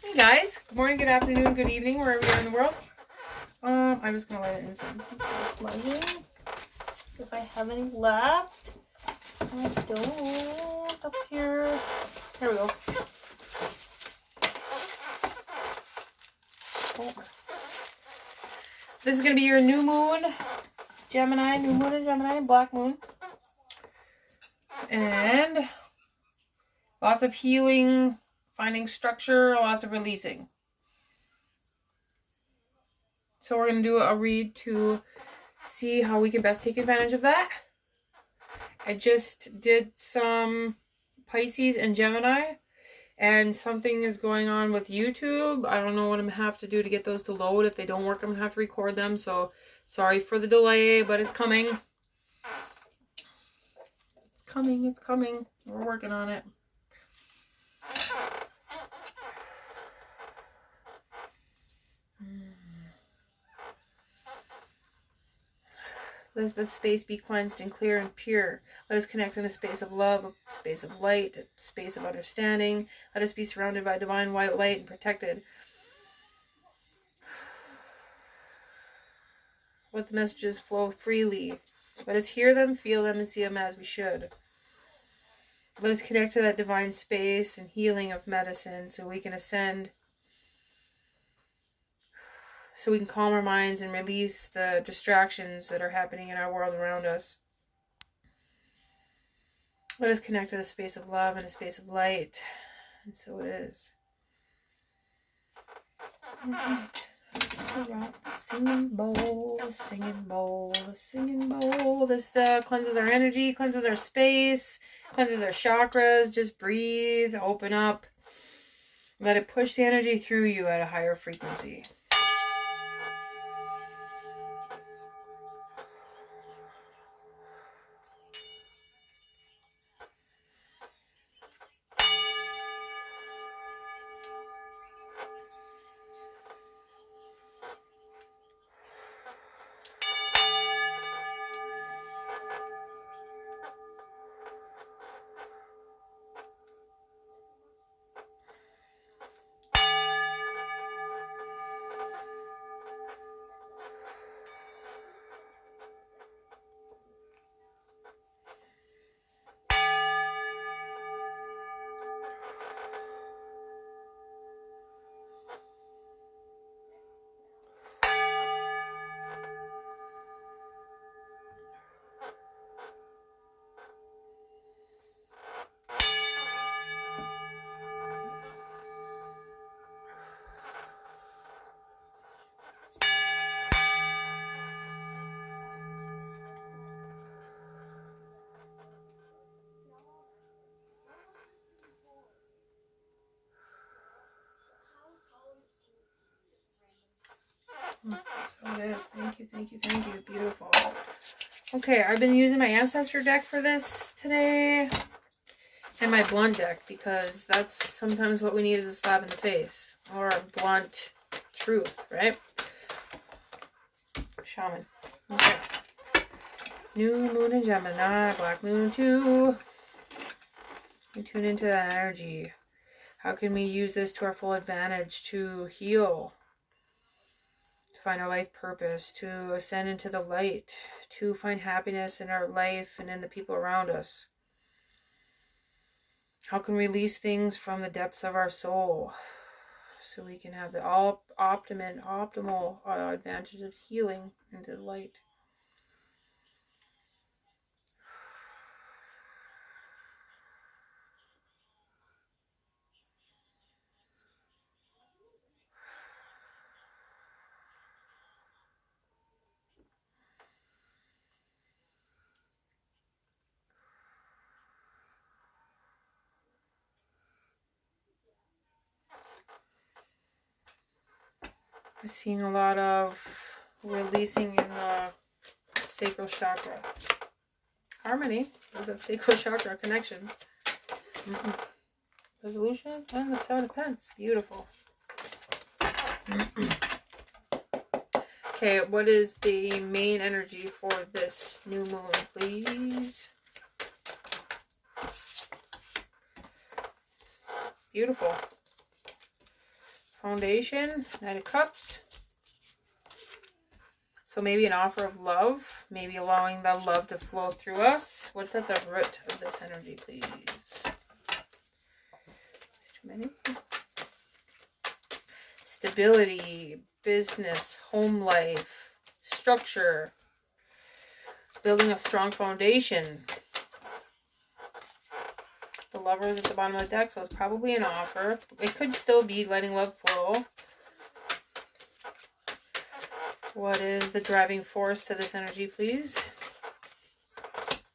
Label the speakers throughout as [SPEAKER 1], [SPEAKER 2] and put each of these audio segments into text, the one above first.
[SPEAKER 1] Hey guys, good morning, good afternoon, good evening, wherever you're in the world. I'm just gonna let it incense smudging. If I have any left. I don't up here. Here we go. Oh. This is gonna be your new moon, Gemini, new moon in Gemini, black moon. And lots of healing, finding structure, lots of releasing. So we're going to do a read to see how we can best take advantage of that. I just did some Pisces and Gemini, and something is going on with YouTube. I don't know what I'm going to have to do to get those to load. If they don't work, I'm going to have to record them. So sorry for the delay, but it's coming. It's coming. It's coming. We're working on it. Let the space be cleansed and clear and pure. Let us connect in a space of love, a space of light, a space of understanding. Let us be surrounded by divine white light and protected. Let the messages flow freely. Let us hear them, feel them, and see them as we should. Let us connect to that divine space and healing of medicine so we can ascend, so we can calm our minds and release the distractions that are happening in our world around us. Let us connect to the space of love and a space of light. And so it is. Alright. Let's go out the singing bowl, the singing bowl, the singing bowl. This cleanses our energy, cleanses our space, cleanses our chakras. Just breathe, open up. Let it push the energy through you at a higher frequency. So it is. Thank you, thank you, thank you. Beautiful. Okay, I've been using my Ancestor deck for this today. And my blunt deck, because that's sometimes what we need is a slap in the face. Or a blunt truth, right? Shaman. Okay. New moon in Gemini, black moon too. We tune into that energy. How can we use this to our full advantage to heal? To find our life purpose, to ascend into the light, to find happiness in our life and in the people around us. How can we release things from the depths of our soul so we can have the optimal advantage of healing into the light. I'm seeing a lot of releasing in the sacral chakra. Harmony with that sacral chakra connections. Resolution and the Seven of Pentacles. Beautiful. Okay, what is the main energy for this new moon, please? Beautiful. foundation, Knight of Cups. So maybe an offer of love, maybe allowing the love to flow through us. What's at the root of this energy, please? Too many. Stability, business, home life, structure, building a strong foundation. The Lover is at the bottom of the deck, so it's probably an offer. It could still be letting love flow. What is the driving force to this energy, please?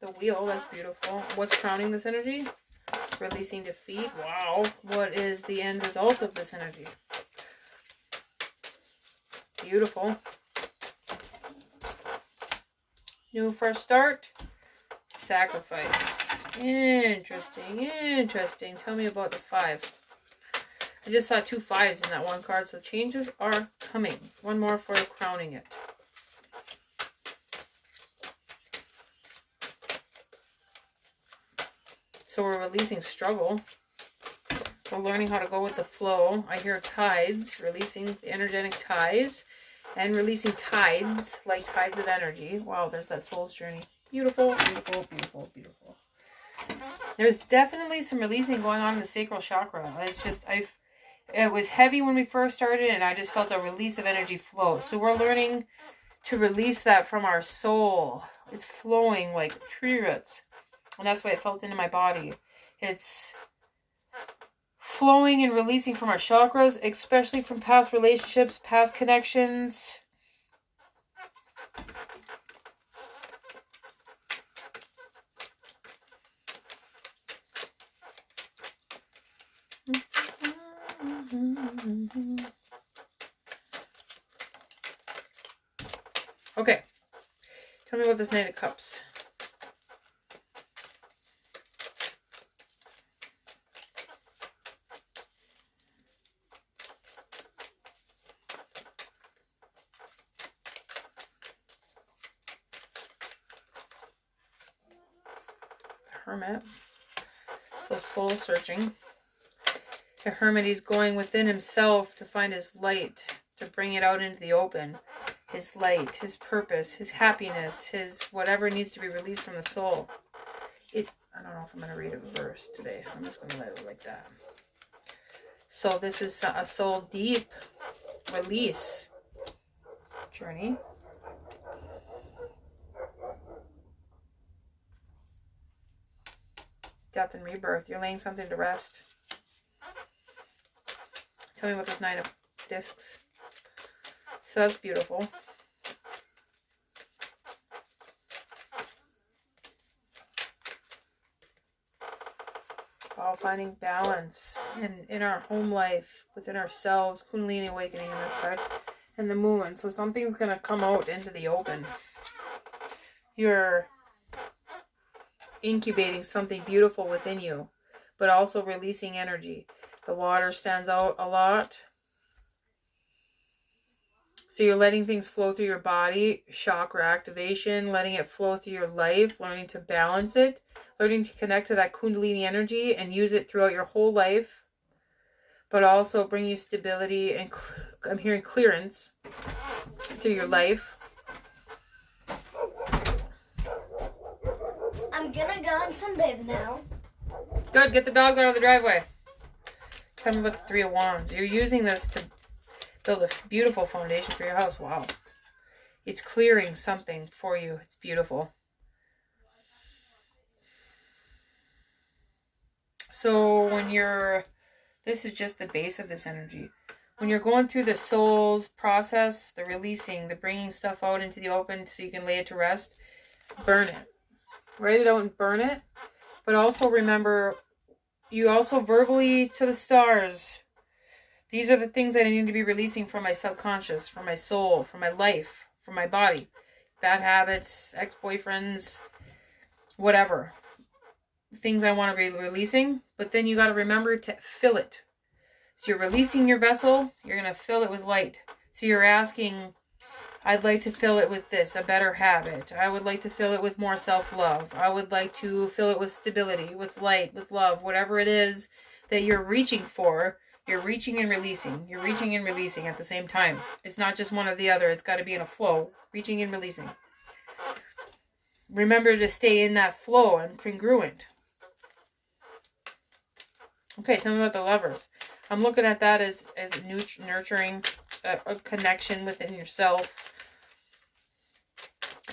[SPEAKER 1] The Wheel, that's beautiful. What's crowning this energy? Releasing defeat. Wow. What is the end result of this energy? Beautiful. New fresh start. Sacrifice. Interesting, interesting. Tell me about the 5. I just saw 2 5s in that one card, so changes are coming. One more for crowning it. So we're releasing struggle. We're learning how to go with the flow. I hear tides, releasing the energetic ties, and releasing tides, like tides of energy. Wow, there's that soul's journey. Beautiful, beautiful, beautiful, beautiful. There's definitely some releasing going on in the sacral chakra. It's just, it was heavy when we first started, and I just felt a release of energy flow. So we're learning to release that from our soul. It's flowing like tree roots. And that's why it felt into my body. It's flowing and releasing from our chakras, especially from past relationships, past connections. Okay. Tell me about this Knight of Cups. Hermit. So soul searching. The Hermit, he's going within himself to find his light, to bring it out into the open. His light, his purpose, his happiness, his whatever needs to be released from the soul. I don't know if I'm going to read a verse today. I'm just going to let it like that. So this is a soul deep release journey. Death and rebirth. You're laying something to rest. Tell me about this 9 of discs. So that's beautiful. All finding balance in our home life, within ourselves. Kundalini awakening in this card. And the Moon. So something's going to come out into the open. You're incubating something beautiful within you, but also releasing energy. The water stands out a lot. So you're letting things flow through your body, chakra activation, letting it flow through your life, learning to balance it, learning to connect to that Kundalini energy and use it throughout your whole life, but also bring you stability and I'm hearing clearance through your life.
[SPEAKER 2] I'm gonna go and sunbathe now.
[SPEAKER 1] Good, get the dogs out of the driveway. Tell me about the 3 of Wands. You're using this to build a beautiful foundation for your house. Wow. It's clearing something for you. It's beautiful. So when this is just the base of this energy. When you're going through the soul's process, the releasing, the bringing stuff out into the open so you can lay it to rest, burn it. Write it out and burn it. But also remember, you also verbally to the stars. These are the things that I need to be releasing from my subconscious, from my soul, from my life, from my body. Bad habits, ex-boyfriends, whatever. Things I want to be releasing. But then you got to remember to fill it. So you're releasing your vessel. You're going to fill it with light. So you're asking, I'd like to fill it with this, a better habit. I would like to fill it with more self-love. I would like to fill it with stability, with light, with love, whatever it is that you're reaching for. You're reaching and releasing. You're reaching and releasing at the same time. It's not just one or the other. It's got to be in a flow. Reaching and releasing. Remember to stay in that flow and congruent. Okay, tell me about the Lovers. I'm looking at that as nurturing a connection within yourself.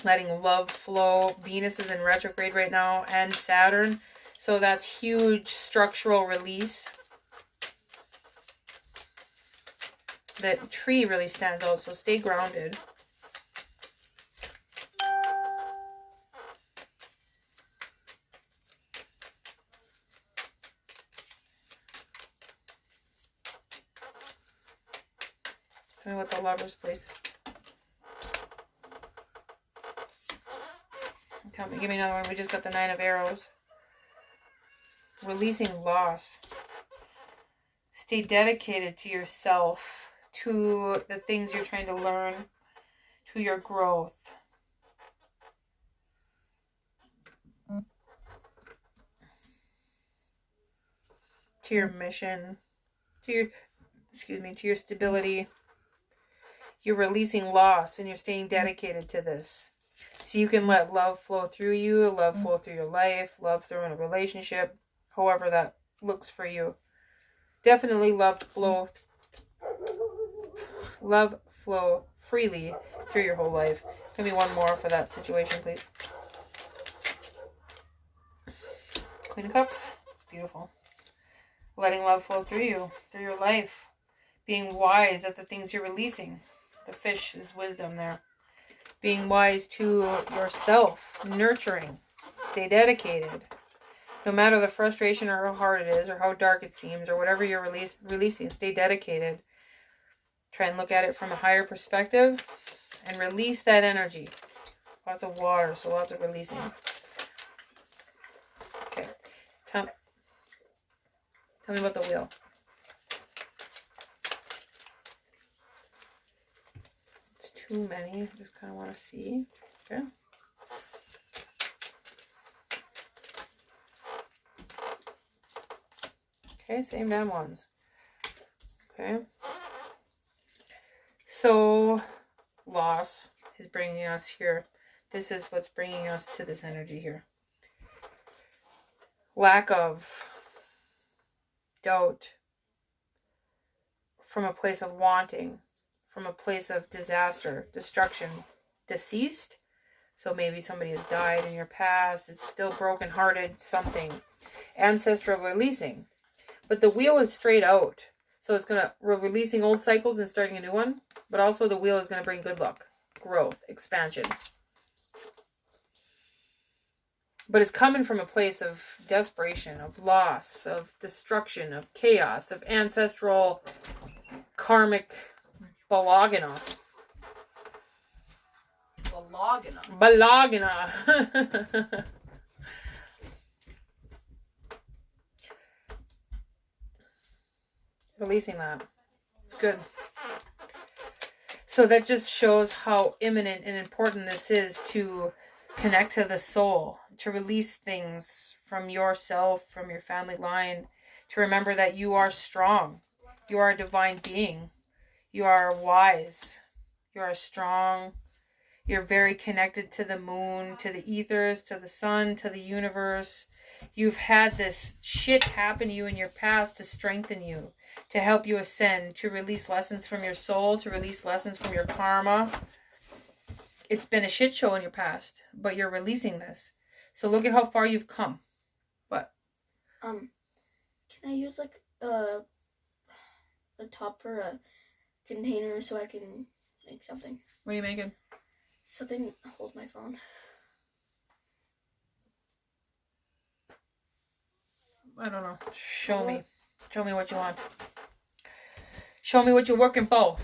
[SPEAKER 1] Letting love flow. Venus is in retrograde right now, and Saturn. So that's huge structural release. The tree really stands out, so stay grounded. Tell me what the Lovers, please. Tell me, give me another one. We just got the 9 of Arrows. Releasing loss. Stay dedicated to yourself, to the things you're trying to learn, to your growth. To your mission, to your stability. You're releasing loss when you're staying dedicated to this. So you can let love flow through you, love flow through your life, love through in a relationship, however that looks for you. Definitely love flow freely through your whole life. Give me one more for that situation, please. Queen of Cups. It's beautiful. Letting love flow through you, through your life. Being wise at the things you're releasing. The fish is wisdom there. Being wise to yourself. Nurturing. Stay dedicated. No matter the frustration or how hard it is or how dark it seems or whatever you're releasing, stay dedicated. Try and look at it from a higher perspective and release that energy. Lots of water, so lots of releasing. Okay. Tell me about the wheel. It's too many. I just kind of want to see. Okay. Okay, same damn ones. Okay. So, loss is bringing us here. This is what's bringing us to this energy here. Lack of doubt from a place of wanting, from a place of disaster, destruction, deceased. So maybe somebody has died in your past. It's still brokenhearted, something. Ancestral releasing. But the wheel is straight out. So we're releasing old cycles and starting a new one. But also the wheel is going to bring good luck, growth, expansion. But it's coming from a place of desperation, of loss, of destruction, of chaos, of ancestral karmic balagana. Balagana. Releasing that. It's good. So that just shows how imminent and important this is to connect to the soul, to release things from yourself, from your family line, to remember that you are strong. You are a divine being. You are wise. You are strong. You're very connected to the moon, to the ethers, to the sun, to the universe. You've had this shit happen to you in your past to strengthen you, to help you ascend, to release lessons from your soul, to release lessons from your karma. It's been a shit show in your past, but you're releasing this. So look at how far you've come. What?
[SPEAKER 2] Can I use like a top for a container so I can make something?
[SPEAKER 1] What are you making?
[SPEAKER 2] Something holds my phone.
[SPEAKER 1] I don't know. Show me. Show me what you want. Show me what you're working for.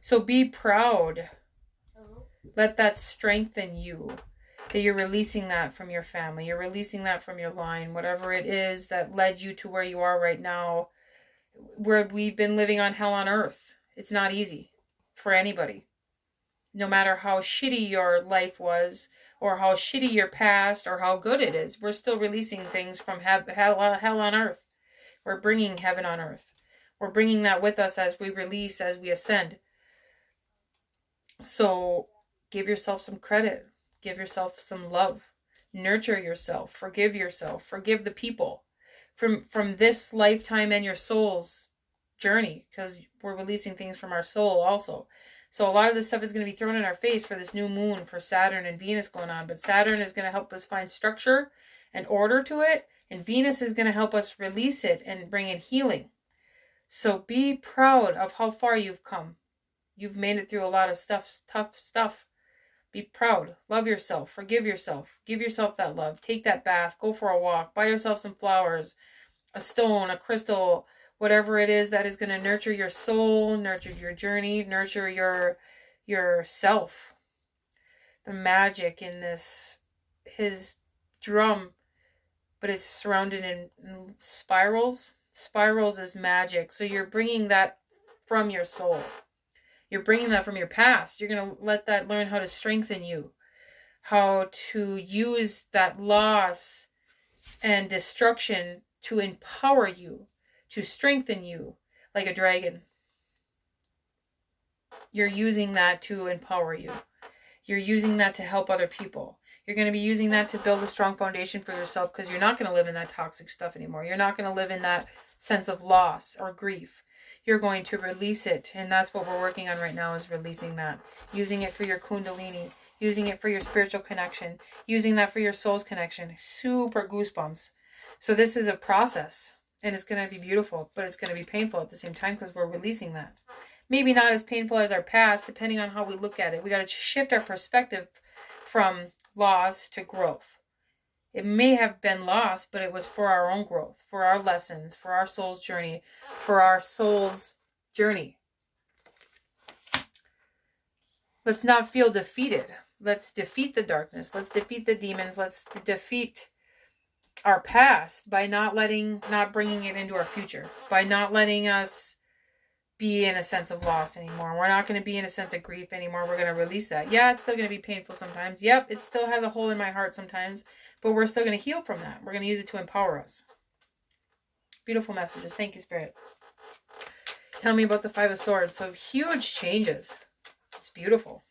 [SPEAKER 1] So be proud. Let that strengthen you. That you're releasing that from your family. You're releasing that from your line. Whatever it is that led you to where you are right now. Where we've been living on hell on earth. It's not easy for anybody. No matter how shitty your life was, or how shitty your past, or how good it is, we're still releasing things from hell on earth. We're bringing heaven on earth. We're bringing that with us as we release, as we ascend. So give yourself some credit. Give yourself some love. Nurture yourself. Forgive yourself. Forgive the people from this lifetime and your soul's journey, because we're releasing things from our soul also. So a lot of this stuff is going to be thrown in our face for this new moon, for Saturn and Venus going on. But Saturn is going to help us find structure and order to it. And Venus is going to help us release it and bring in healing. So be proud of how far you've come. You've made it through a lot of stuff, tough stuff. Be proud. Love yourself. Forgive yourself. Give yourself that love. Take that bath. Go for a walk. Buy yourself some flowers, a stone, a crystal, whatever it is that is going to nurture your soul, nurture your journey, nurture yourself. The magic in this, his drum, but it's surrounded in spirals. Spirals is magic. So you're bringing that from your soul. You're bringing that from your past. You're going to let that learn how to strengthen you, how to use that loss and destruction to empower you, to strengthen you like a dragon. You're using that to empower you. You're using that to help other people. You're going to be using that to build a strong foundation for yourself, because you're not going to live in that toxic stuff anymore. You're not going to live in that sense of loss or grief. You're going to release it. And that's what we're working on right now, is releasing that. Using it for your kundalini. Using it for your spiritual connection. Using that for your soul's connection. Super goosebumps. So this is a process. And it's going to be beautiful. But it's going to be painful at the same time, because we're releasing that. Maybe not as painful as our past, depending on how we look at it. We got to shift our perspective from loss to growth. It may have been lost, but it was for our own growth, for our lessons, for our soul's journey, Let's not feel defeated. Let's defeat the darkness. Let's defeat the demons. Let's defeat our past by not bringing it into our future, by not letting us be in a sense of loss anymore. We're not going to be in a sense of grief anymore. We're going to release that. Yeah, it's still going to be painful sometimes. Yep, it still has a hole in my heart sometimes, but we're still going to heal from that. We're going to use it to empower us. Beautiful messages. Thank you, Spirit. Tell me about the Five of Swords. So huge changes. It's beautiful.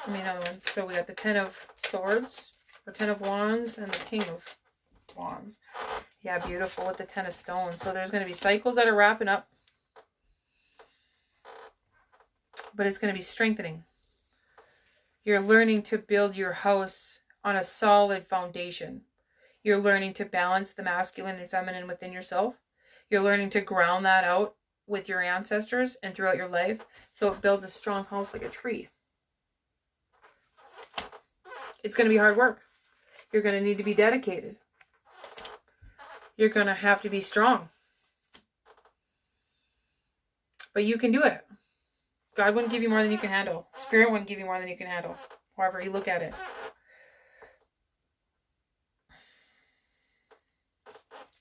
[SPEAKER 1] I mean, other ones. So we got the 10 of Swords, or 10 of Wands, and the King of Wands. Yeah, beautiful with the 10 of Stones. So there's going to be cycles that are wrapping up, but it's going to be strengthening. You're learning to build your house on a solid foundation. You're learning to balance the masculine and feminine within yourself. You're learning to ground that out with your ancestors and throughout your life, so it builds a strong house like a tree. It's going to be hard work. You're going to need to be dedicated. You're going to have to be strong. But you can do it. God wouldn't give you more than you can handle. Spirit wouldn't give you more than you can handle. However you look at it.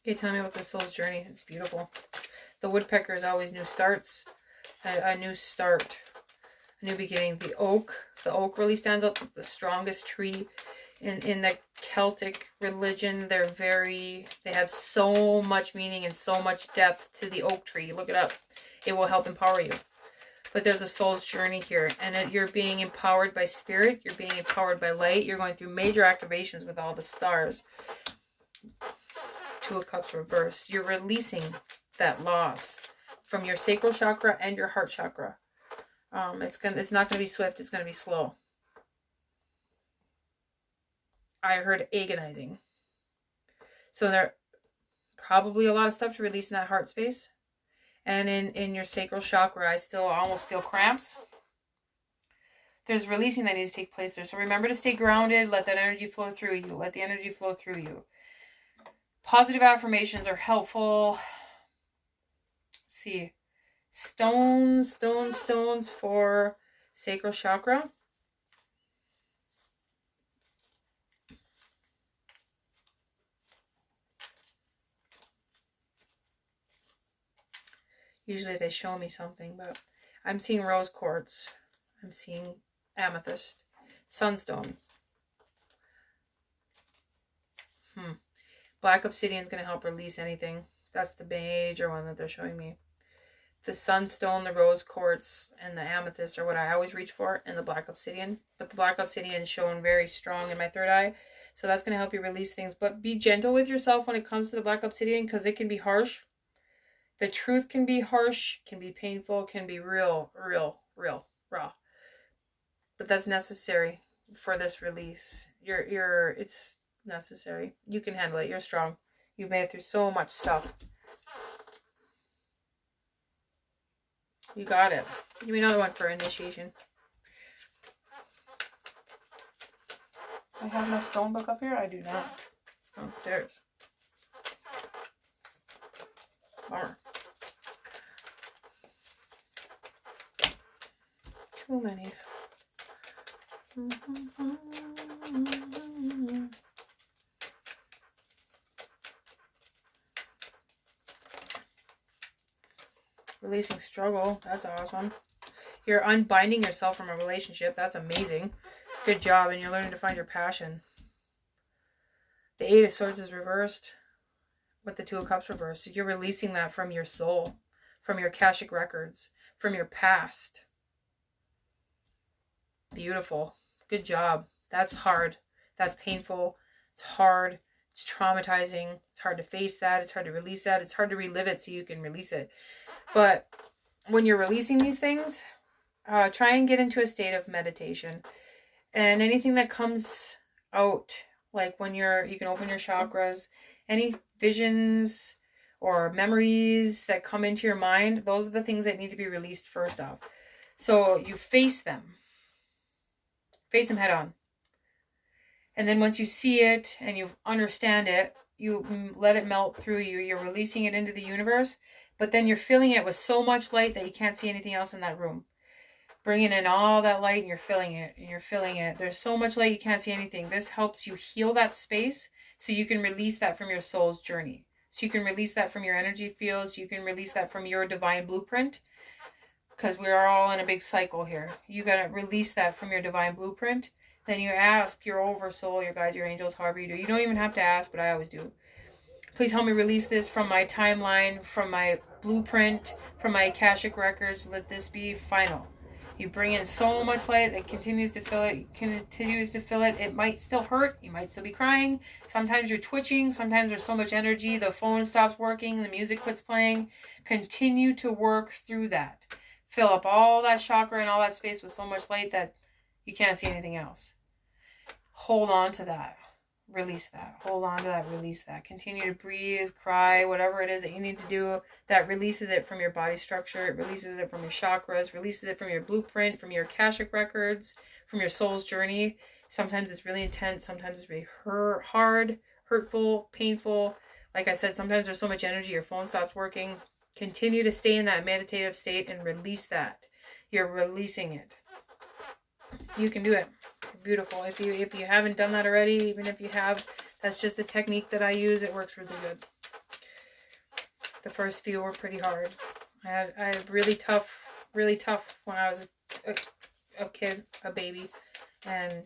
[SPEAKER 1] Okay, tell me about the soul's journey. It's beautiful. The woodpecker is always new starts. A new start. A new beginning. The oak really stands out. The strongest tree. In the Celtic religion, they have so much meaning and so much depth to the oak tree. Look it up. It will help empower you. But there's a soul's journey here, and you're being empowered by spirit. You're being empowered by light. You're going through major activations with all the stars. 2 of Cups reversed. You're releasing that loss from your sacral chakra and your heart chakra. It's not going to be swift. It's going to be slow. I heard agonizing. So there probably a lot of stuff to release in that heart space. And in your sacral chakra, I still almost feel cramps. There's releasing that needs to take place there. So remember to stay grounded. Let that energy flow through you. Let the energy flow through you. Positive affirmations are helpful. Let's see. Stones for sacral chakra. Usually they show me something, but I'm seeing rose quartz. I'm seeing amethyst. Sunstone. Black obsidian is going to help release anything. That's the major one that they're showing me. The sunstone, the rose quartz, and the amethyst are what I always reach for, and the black obsidian. But the black obsidian is shown very strong in my third eye. So that's going to help you release things. But be gentle with yourself when it comes to the black obsidian, because it can be harsh. The truth can be harsh, can be painful, can be real, raw. But that's necessary for this release. It's necessary. You can handle it. You're strong. You've made it through so much stuff. You got it. Give me another one for initiation. I have my stone book up here? I do not. It's downstairs. Bummer. Too many. Releasing struggle. That's awesome. You're unbinding yourself from a relationship. That's amazing. Good job. And you're learning to find your passion. The 8 of Swords is reversed with the 2 of Cups reversed. So you're releasing that from your soul, from your Akashic records, from your past. Beautiful. Good job. That's hard. That's painful. It's hard. It's traumatizing. It's hard to face that. It's hard to release that. It's hard to relive it so you can release it. But when you're releasing these things, try and get into a state of meditation. And anything that comes out, like when you can open your chakras, any visions or memories that come into your mind, those are the things that need to be released first off. So you face them. Face them head on. And then once you see it and you understand it, you let it melt through you. You're releasing it into the universe. But then you're filling it with so much light that you can't see anything else in that room. Bringing in all that light and you're filling it. And you're filling it. There's so much light you can't see anything. This helps you heal that space so you can release that from your soul's journey. So you can release that from your energy fields. You can release that from your divine blueprint. Because we are all in a big cycle here. You got to release that from your divine blueprint. Then you ask your oversoul, your guides, your angels, however you do. You don't even have to ask, but I always do. Please help me release this from my timeline, from my blueprint, from my Akashic records. Let this be final. You bring in so much light that continues to fill it. It might still hurt. You might still be crying. Sometimes you're twitching. Sometimes there's so much energy. The phone stops working. The music quits playing. Continue to work through that. Fill up all that chakra and all that space with so much light that you can't see anything else. Hold on to that. Release that. Hold on to that. Release that. Continue to breathe, cry, whatever it is that you need to do. That releases it from your body structure. It releases it from your chakras. Releases it from your blueprint, from your Akashic records, from your soul's journey. Sometimes it's really intense. Sometimes it's really hard, hurtful, painful. Like I said, sometimes there's so much energy your phone stops working. Continue to stay in that meditative state and release that. You're releasing it. You can do it. Beautiful. If you haven't done that already, even if you have, that's just the technique that I use. It works really good. The first few were pretty hard. I had really tough when I was a kid, a baby, and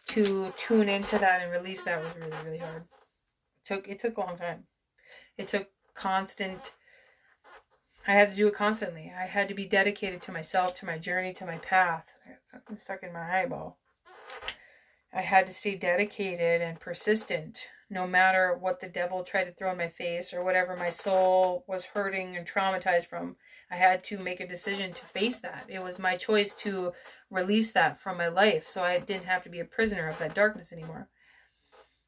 [SPEAKER 1] to tune into that and release that was really, really hard. It took a long time. It took constant. I had to do it constantly. I had to be dedicated to myself, to my journey, to my path. Something stuck in my eyeball. I had to stay dedicated and persistent, no matter what the devil tried to throw in my face or whatever my soul was hurting and traumatized from. I had to make a decision to face that. It was my choice to release that from my life, so I didn't have to be a prisoner of that darkness anymore.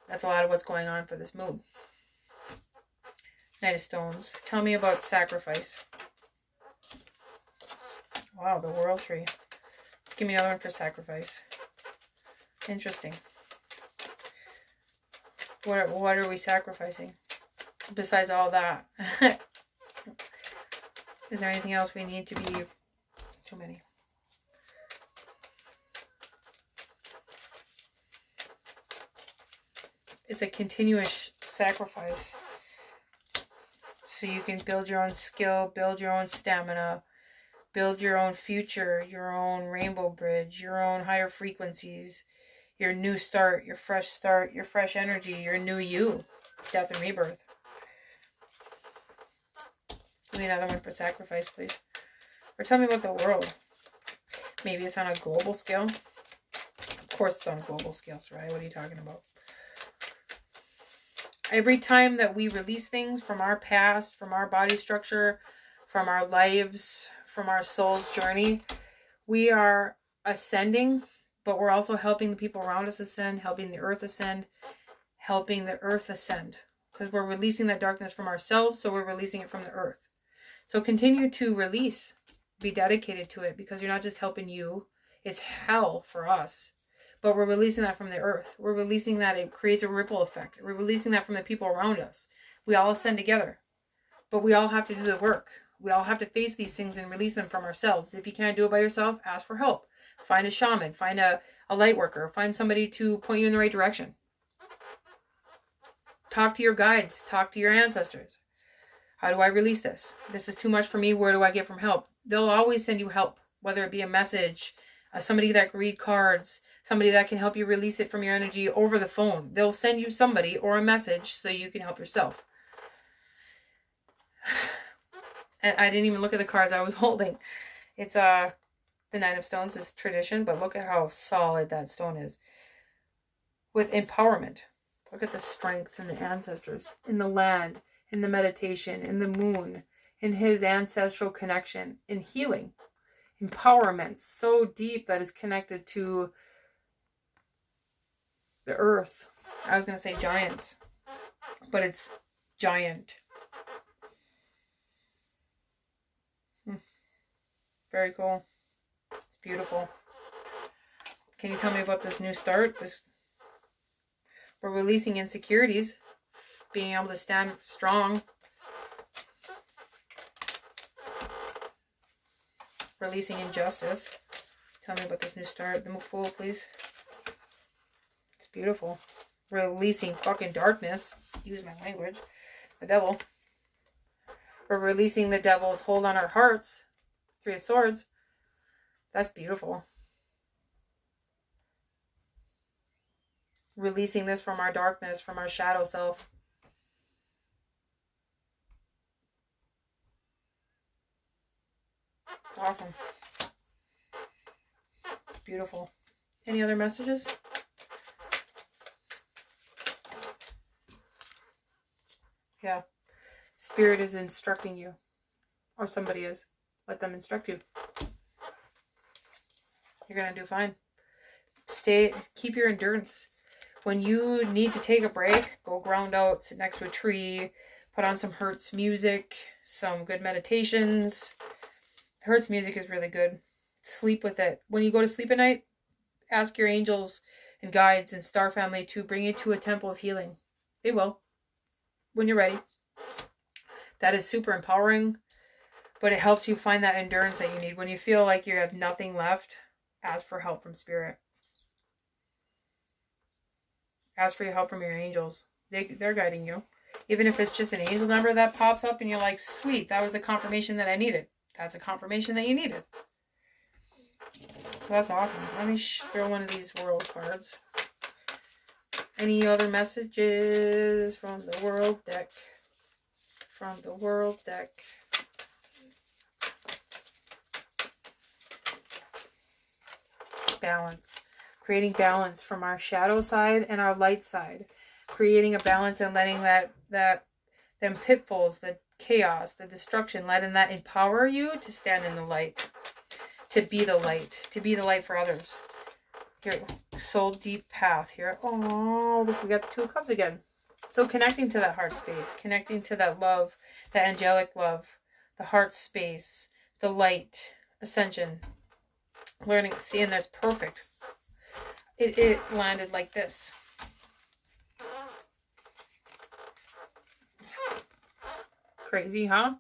[SPEAKER 1] That's a lot of what's going on for this moon. Knight of Stones. Tell me about sacrifice. Wow, the World Tree. Let's give me another one for sacrifice. Interesting. What are we sacrificing? Besides all that. Is there anything else we need to be... Too many. It's a continuous sacrifice. So you can build your own skill, build your own stamina, build your own future, your own rainbow bridge, your own higher frequencies. your new start, your fresh energy, your new you. Death and rebirth. Give me another one for sacrifice, please. Or tell me about the world. Maybe it's on a global scale. Of course it's on a global scale, Sarai. What are you talking about? Every time that we release things from our past, from our body structure, from our lives, from our soul's journey, we are ascending, but we're also helping the people around us ascend, helping the earth ascend, helping the earth ascend. Because we're releasing that darkness from ourselves, so we're releasing it from the earth. So continue to release. Be dedicated to it, because you're not just helping you. It's hell for us. But we're releasing that from the earth. We're releasing that. It creates a ripple effect. We're releasing that from the people around us. We all ascend together. But we all have to do the work. We all have to face these things and release them from ourselves. If you can't do it by yourself, ask for help. Find a shaman. Find a light worker. Find somebody to point you in the right direction. Talk to your guides. Talk to your ancestors. How do I release this? This is too much for me. Where do I get from help? They'll always send you help, whether it be a message, somebody that can read cards, somebody that can help you release it from your energy over the phone. They'll send you somebody or a message so you can help yourself. And I didn't even look at the cards I was holding. It's the Nine of Stones is tradition, but look at how solid that stone is. With empowerment. Look at the strength in the ancestors, in the land, in the meditation, in the moon, in his ancestral connection, in healing. Empowerment so deep that it's connected to the earth. I was going to say giants, but it's giant. Very cool. It's beautiful. Can you tell me about this new start? We're releasing insecurities, being able to stand strong. Releasing injustice. Tell me about this new start. The Fool, please. It's beautiful. Releasing fucking darkness. Excuse my language. The devil. We're releasing the devil's hold on our hearts. Three of Swords. That's beautiful. Releasing this from our darkness, from our shadow self. It's awesome. It's beautiful. Any other messages? Yeah. Spirit is instructing you. Or somebody is. Let them instruct you. You're going to do fine. Keep your endurance. When you need to take a break, go ground out, sit next to a tree, put on some Hertz music, some good meditations. Hertz music is really good. Sleep with it. When you go to sleep at night, ask your angels and guides and star family to bring you to a temple of healing. They will. When you're ready. That is super empowering, but it helps you find that endurance that you need. When you feel like you have nothing left, ask for help from spirit. Ask for your help from your angels. They're guiding you. Even if it's just an angel number that pops up and you're like, sweet, that was the confirmation that I needed. That's a confirmation that you needed. So that's awesome. Let me throw one of these world cards. Any other messages from the world deck? From the world deck. Balance. Creating balance from our shadow side and our light side. Creating a balance and letting them pitfalls, the chaos, the destruction, letting that empower you to stand in the light. To be the light for others. Here, soul deep path here. Oh, look, we got the Two of Cups again. So connecting to that heart space, connecting to that love, the angelic love, the heart space, the light, ascension, learning, seeing that's perfect. It landed like this. Crazy, huh?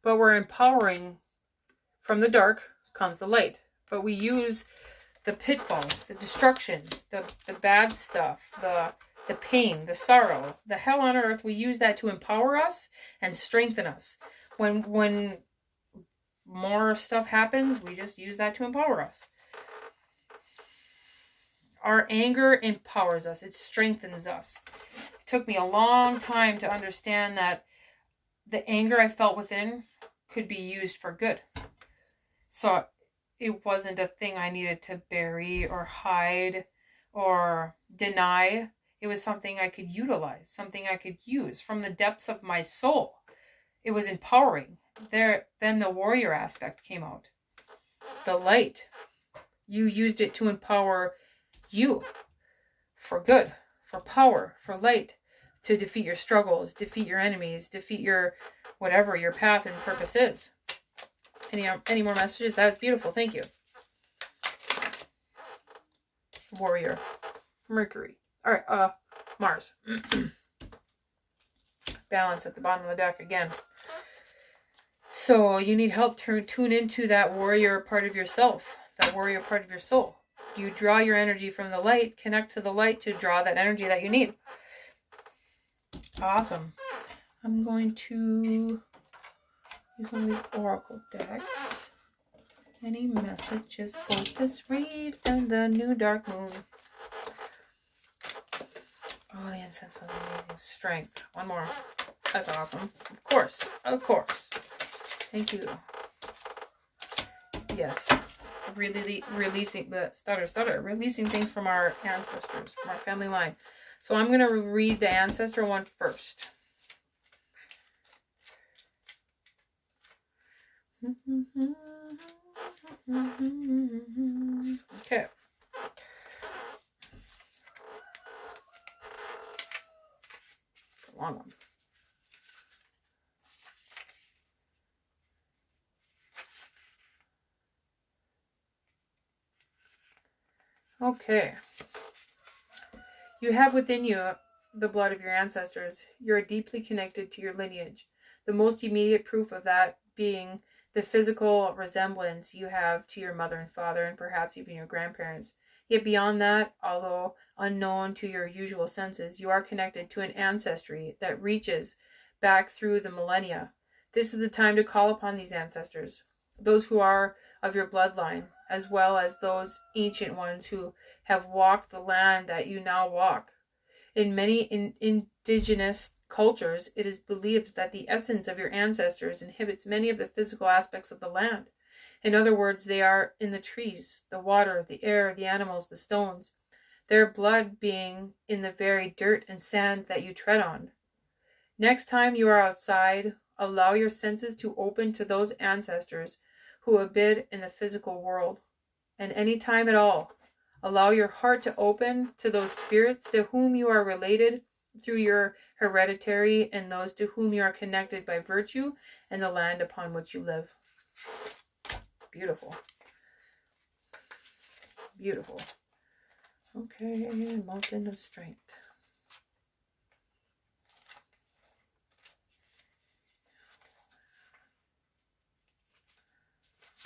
[SPEAKER 1] But we're empowering. From the dark comes the light. But we use the pitfalls, the destruction, the bad stuff, the pain, the sorrow, the hell on earth. We use that to empower us and strengthen us. When more stuff happens, we just use that to empower us. Our anger empowers us. It strengthens us. It took me a long time to understand that the anger I felt within could be used for good. So it wasn't a thing I needed to bury or hide or deny. It was something I could utilize, something I could use from the depths of my soul. It was empowering. Then the warrior aspect came out. The light. You used it to empower you for good, for power, for light, to defeat your struggles, defeat your enemies, defeat your whatever your path and purpose is. Any more messages? That is beautiful. Thank you. Warrior. Mercury. All right, Mars. Balance at the bottom of the deck again. So you need help to tune into that warrior part of yourself, that warrior part of your soul. You draw your energy from the light, connect to the light to draw that energy that you need. Awesome. I'm going to use one of these oracle decks. Any messages for this read and the new dark moon? Oh, the incense was amazing. Strength. One more. That's awesome. Of course. Of course. Thank you. Yes. Releasing the stutter. Releasing things from our ancestors, from our family line. So I'm going to read the ancestor one first. Okay. It's a long one. Okay. You have within you the blood of your ancestors. You are deeply connected to your lineage. The most immediate proof of that being the physical resemblance you have to your mother and father, and perhaps even your grandparents. Yet beyond that, although unknown to your usual senses, you are connected to an ancestry that reaches back through the millennia. This is the time to call upon these ancestors, those who are of your bloodline, as well as those ancient ones who have walked the land that you now walk. In many indigenous cultures, it is believed that the essence of your ancestors inhibits many of the physical aspects of the land. In other words, they are in the trees, the water, the air, the animals, the stones, their blood being in the very dirt and sand that you tread on. Next time you are outside, allow your senses to open to those ancestors who abide in the physical world. And any time at all, allow your heart to open to those spirits to whom you are related through your hereditary and those to whom you are connected by virtue and the land upon which you live. Beautiful. Beautiful. Okay, mountain of strength.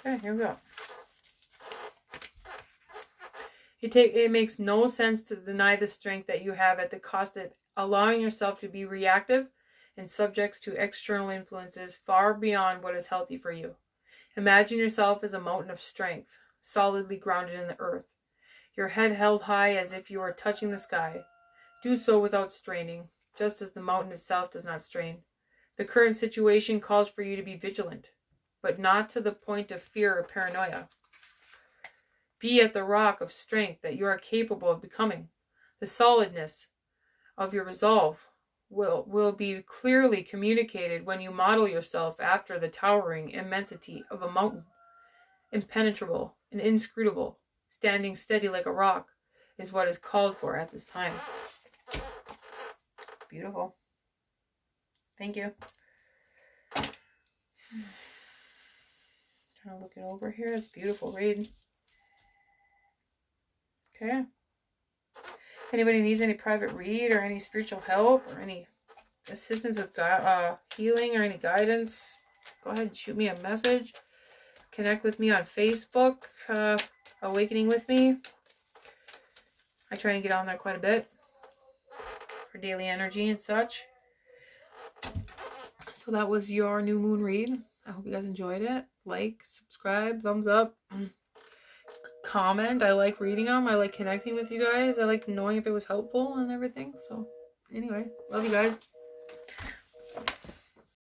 [SPEAKER 1] Okay, here we go. It makes no sense to deny the strength that you have at the cost of allowing yourself to be reactive and subject to external influences far beyond what is healthy for you. Imagine yourself as a mountain of strength, solidly grounded in the earth, your head held high as if you were touching the sky. Do so without straining, just as the mountain itself does not strain. The current situation calls for you to be vigilant, but not to the point of fear or paranoia. Be at the rock of strength that you are capable of becoming. The solidness of your resolve will be clearly communicated when you model yourself after the towering immensity of a mountain. Impenetrable and inscrutable, standing steady like a rock, is what is called for at this time. Beautiful. Thank you. Trying to look it over here. It's beautiful read. Okay. Anybody needs any private read or any spiritual help or any assistance with healing or any guidance, go ahead and shoot me a message. Connect with me on Facebook, Awakening With Me. I try and get on there quite a bit for daily energy and such. So that was your new moon read. I hope you guys enjoyed it. Like, subscribe, thumbs up. comment. I like reading them. I like connecting with you guys. I like knowing if it was helpful and everything. So anyway, love you guys.